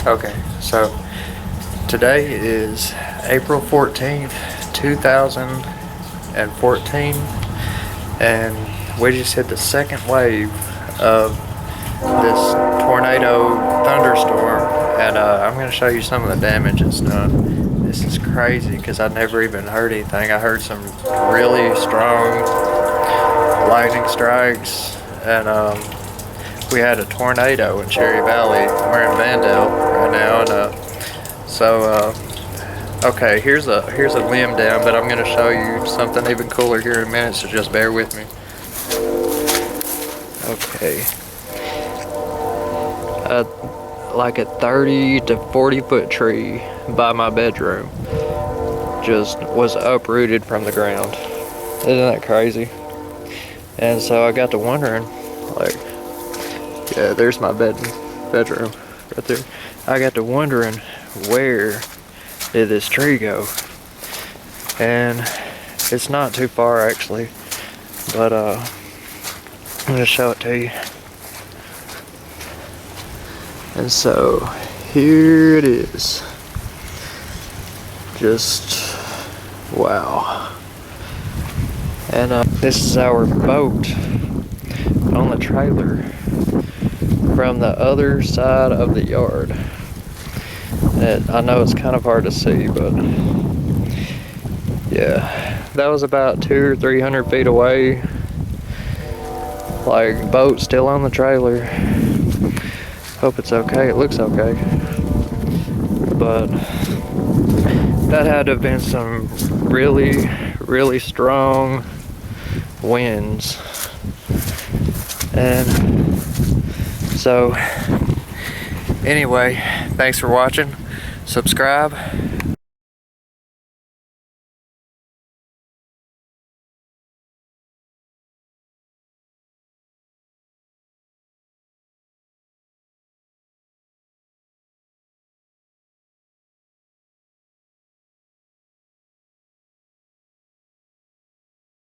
Okay, so today is April 14th, 2014, and we just hit the second wave of this tornado thunderstorm, and I'm going to show you some of the damage it's done. This is crazy because I never even heard anything. I heard some really strong lightning strikes, and we had a tornado in Cherry Valley. We're in Vandale right now, and okay, here's a limb down, but I'm gonna show you something even cooler here in a minute, so just bear with me. Okay, like a 30 to 40 foot tree by my bedroom just was uprooted from the ground. Isn't that crazy? And so I got to wondering, like, yeah, there's my bedroom right there. I got to wondering, where did this tree go? And it's not too far actually, but I'm gonna show it to you. And so here it is. Just wow. And this is our boat on the trailer from the other side of the yard. I know it's kind of hard to see, but yeah, that was about 200 or 300 feet away. Like, boat still on the trailer. Hope it's okay. It looks okay, but that had to have been some really strong winds. And so anyway, thanks for watching. Subscribe,